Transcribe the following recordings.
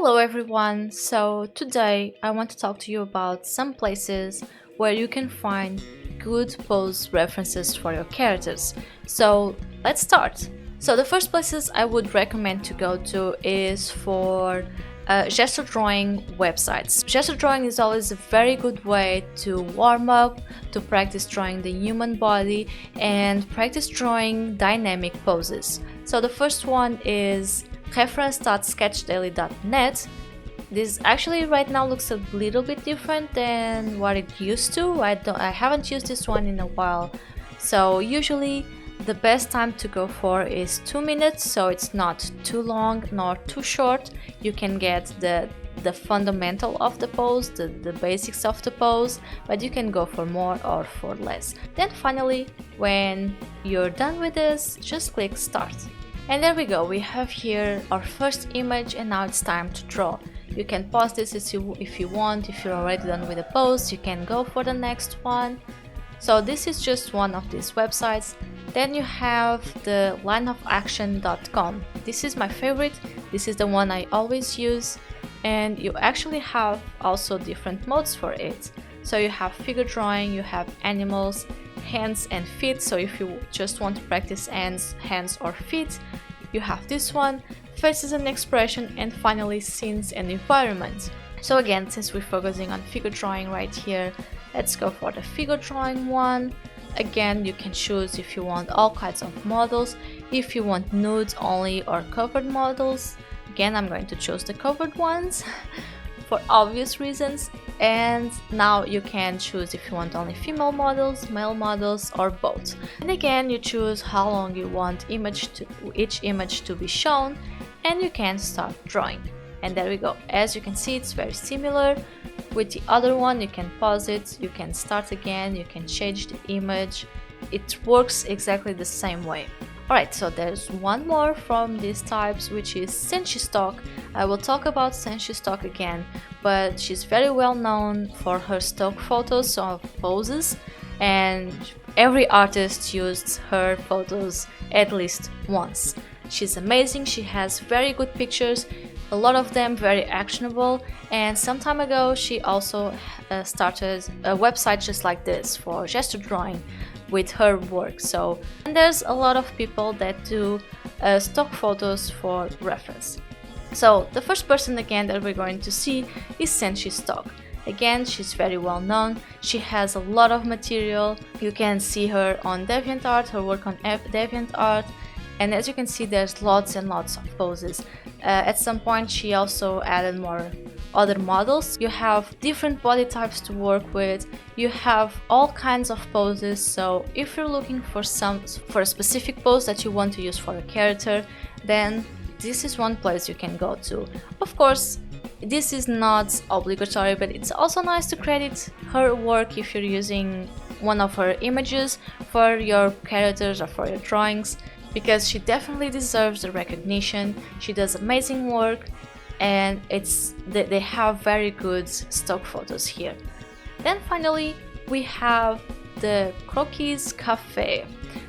Hello everyone, so today I want to talk to you about some places where you can find good pose references for your characters. So let's start. So the first places I would recommend to go to is for gesture drawing websites. Gesture drawing is always a very good way to warm up, to practice drawing the human body and practice drawing dynamic poses. So the first one is reference.sketchdaily.net. This actually right now looks a little bit different than what it used to. I haven't used this one in a while. So usually the best time to go for is 2 minutes, so it's not too long nor too short. You can get the fundamental of the pose, the basics of the pose, but you can go for more or for less. Then finally, when you're done with this, just click start. And there we go, we have here our first image, and now it's time to draw. You can pause this if you want. If you're already done with the pose, you can go for the next one. So this is just one of these websites. Then you have the lineofaction.com. This is my favorite. This is the one I always use, and you actually have also different modes for it. So you have figure drawing, you have animals, hands and feet. So if you just want to practice hands or feet, you have this one, faces and expression, and finally scenes and environment. So again, since we're focusing on figure drawing right here, let's go for the figure drawing one. Again, you can choose if you want all kinds of models, if you want nude only or covered models. Again, I'm going to choose the covered ones for obvious reasons. And now you can choose if you want only female models, male models, or both. And again, you choose how long you want each image to be shown, and you can start drawing. And there we go. As you can see, it's very similar. With the other one, you can pause it, you can start again, you can change the image. It works exactly the same way. Alright, so there's one more from these types, which is SenshiStock. I will talk about SenshiStock again, but she's very well known for her stock photos of poses, and every artist used her photos at least once. She's amazing, she has very good pictures, a lot of them very actionable, and some time ago she also started a website just like this for gesture drawing with her work. So, and there's a lot of people that do stock photos for reference. So the first person again that we're going to see is SenshiStock. Again, she's very well known. She has a lot of material. You can see her on DeviantArt, her work on DeviantArt, and as you can see, there's lots and lots of poses. At some point she also added more other models. You have different body types to work with, you have all kinds of poses. So if you're looking for a specific pose that you want to use for a character, then this is one place you can go to. Of course, this is not obligatory, but it's also nice to credit her work if you're using one of her images for your characters or for your drawings, because she definitely deserves the recognition. She does amazing work, and they have very good stock photos here. Then finally we have the Croquis Cafe.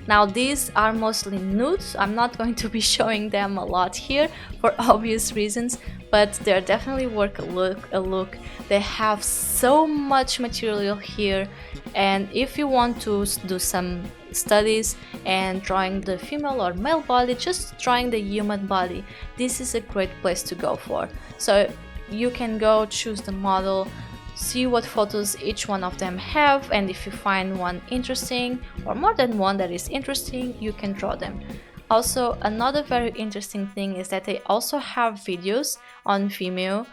Now these are mostly nudes. I'm not going to be showing them a lot here for obvious reasons, but they're definitely worth a look. They have so much material here, and if you want to do some studies and drawing the female or male body, just drawing the human body, this is a great place to go for. So you can go choose the model, see what photos each one of them have, and if you find one interesting or more than one that is interesting, you can draw them. Also, another very interesting thing is that they also have videos on Vimeo.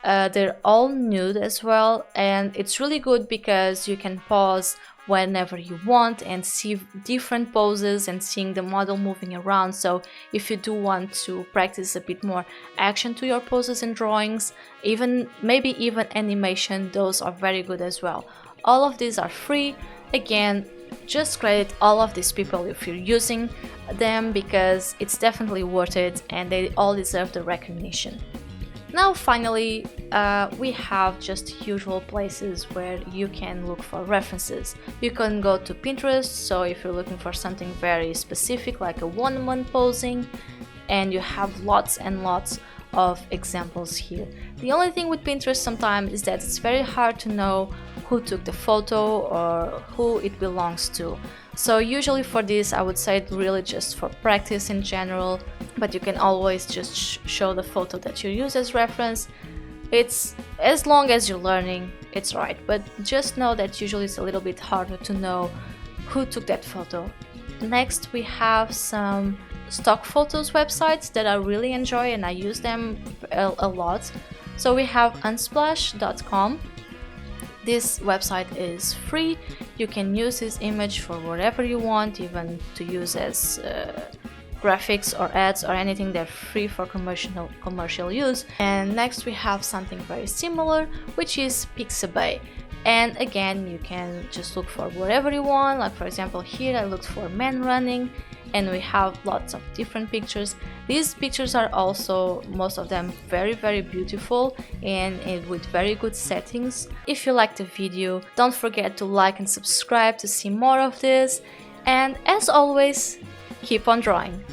They're all nude as well, and it's really good because you can pause whenever you want and see different poses and seeing the model moving around. So if you do want to practice a bit more action to your poses and drawings, maybe even animation, those are very good as well. All of these are free. Again, just credit all of these people if you're using them, because it's definitely worth it and they all deserve the recognition. Now finally, we have just usual places where you can look for references. You can go to Pinterest, so if you're looking for something very specific like a woman posing, and you have lots and lots of examples here. The only thing with Pinterest sometimes is that it's very hard to know who took the photo or who it belongs to. So usually for this I would say really just for practice in general, but you can always just show the photo that you use as reference. It's as long as you're learning, it's right, but just know that usually it's a little bit harder to know who took that photo. Next we have some stock photos websites that I really enjoy and I use them a lot. So we have unsplash.com. This website is free. You can use this image for whatever you want, even to use as graphics or ads or anything. They're free for commercial use. And next we have something very similar, which is Pixabay. And again, you can just look for whatever you want. Like for example, here I looked for men running, and we have lots of different pictures. These pictures are also, most of them, very beautiful and with very good settings. If you liked the video, don't forget to like and subscribe to see more of this. And as always, keep on drawing.